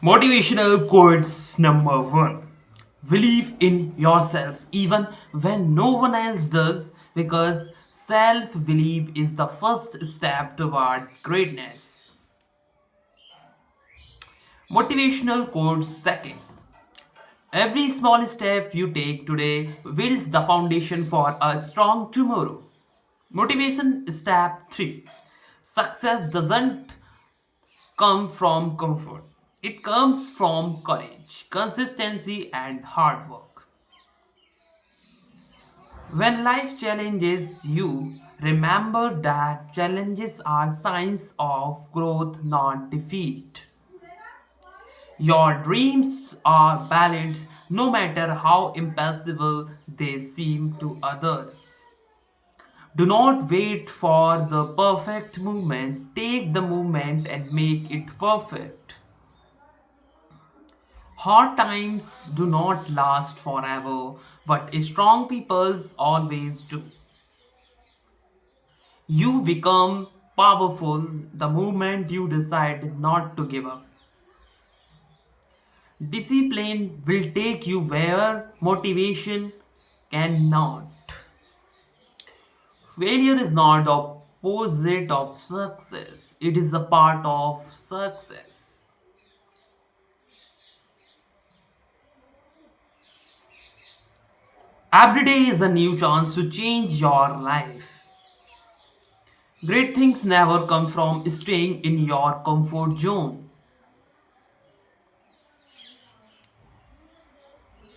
Motivational quotes number one. Believe in yourself even when no one else does because self belief is the first step toward greatness. Motivational quotes second. Every small step you take today builds the foundation for a strong tomorrow. Motivation step 3. Success doesn't come from comfort. It comes from courage, consistency, and hard work. When life challenges you, remember that challenges are signs of growth, not defeat. Your dreams are valid no matter how impossible they seem to others. Do not wait for the perfect moment, take the moment and make it perfect. Hard times do not last forever, but strong peoples always do. You become powerful the moment you decide not to give up. Discipline will take you where motivation cannot. Failure is not the opposite of success, it is a part of success. Every day is a new chance to change your life. Great things never come from staying in your comfort zone.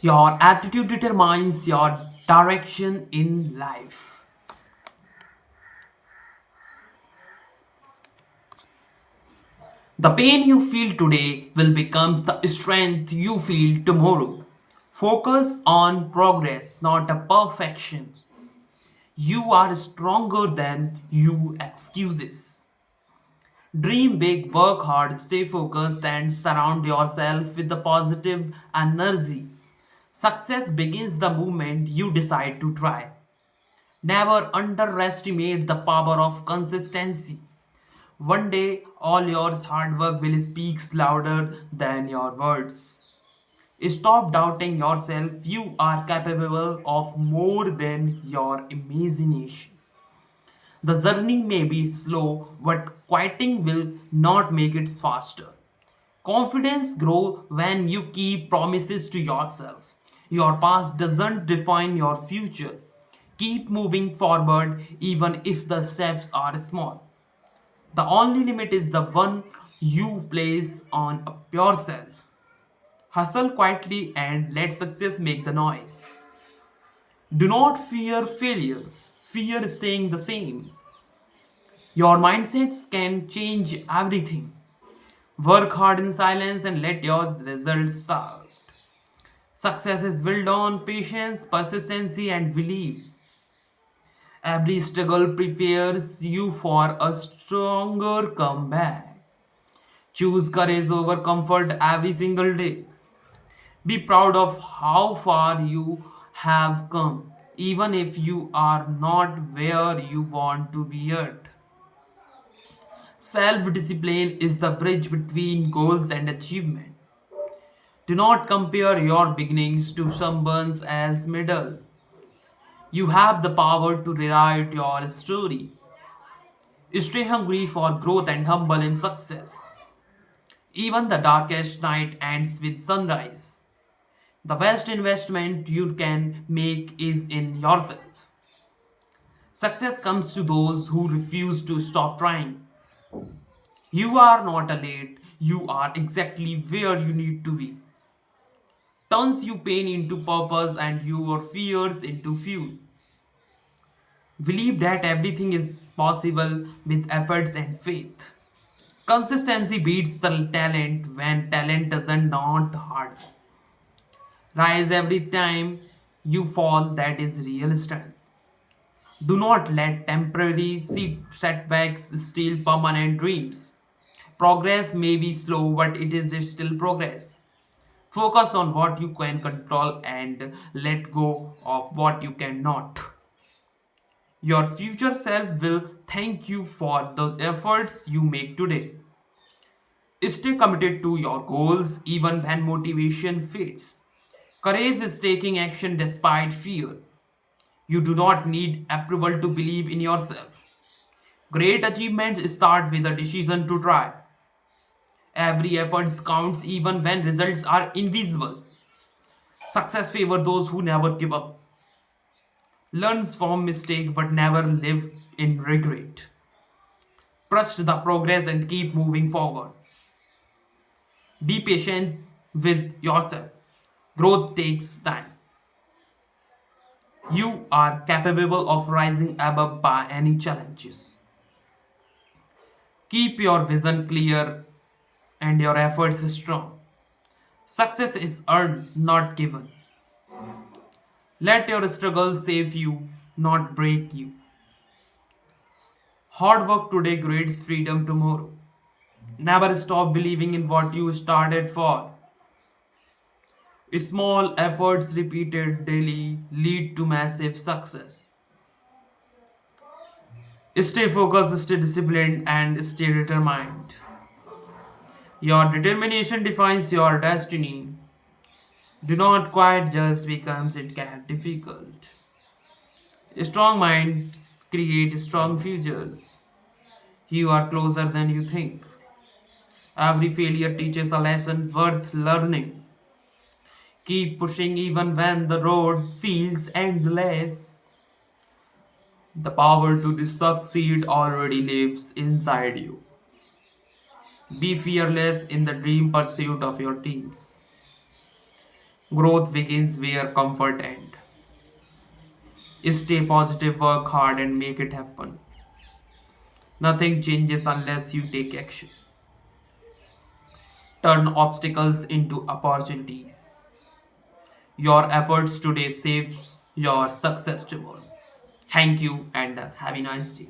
Your attitude determines your direction in life. The pain you feel today will become the strength you feel tomorrow. Focus on progress, not a perfection. You are stronger than you excuses. Dream big, work hard, stay focused, and surround yourself with the positive energy. Success begins the moment you decide to try. Never underestimate the power of consistency. One day, all your hard work will speak louder than your words. Stop doubting yourself. You are capable of more than your imagination. The journey may be slow, but quieting will not make it faster. Confidence grows when you keep promises to yourself. Your past doesn't define your future. Keep moving forward even if the steps are small. The only limit is the one you place on yourself. Hustle quietly and let success make the noise. Do not fear failure. Fear staying the same. Your mindsets can change everything. Work hard in silence and let your results start. Success is built on patience, persistency, and belief. Every struggle prepares you for a stronger comeback. Choose courage over comfort every single day. Be proud of how far you have come, even if you are not where you want to be yet. Self discipline is the bridge between goals and achievement. Do not compare your beginnings to someone else's middle. You have the power to rewrite your story. Stay hungry for growth and humble in success. Even the darkest night ends with sunrise. The best investment you can make is in yourself. Success comes to those who refuse to stop trying. You are not late, you are exactly where you need to be. Turns you pain into purpose and your fears into fuel. Believe that everything is possible with efforts and faith. Consistency beats the talent when talent doesn't not hard. Rise every time you fall, that is real strength. Do not let temporary setbacks steal permanent dreams. Progress may be slow, but it is still progress. Focus on what you can control and let go of what you cannot. Your future self will thank you for the efforts you make today. Stay committed to your goals even when motivation fades. Courage is taking action despite fear. You do not need approval to believe in yourself. Great achievements start with a decision to try. Every effort counts even when results are invisible. Success favors those who never give up. Learns from mistake but never live in regret. Trust the progress and keep moving forward. Be patient with yourself. Growth takes time. You are capable of rising above by any challenges. Keep your vision clear and your efforts strong. Success is earned, not given. Let your struggle save you, not break you. Hard work today creates freedom tomorrow. Never stop believing in what you started for. Small efforts repeated daily lead to massive success. Stay focused, stay disciplined, and stay determined. Your determination defines your destiny. Do not quite just becomes it get difficult. Strong minds create strong futures. You are closer than you think. Every failure teaches a lesson worth learning. Keep pushing even when the road feels endless. The power to succeed already lives inside you. Be fearless in the dream pursuit of your dreams. Growth begins where comfort ends. Stay positive, work hard, and make it happen. Nothing changes unless you take action. Turn obstacles into opportunities. Your efforts today saves your success tomorrow. Thank you and have a nice day.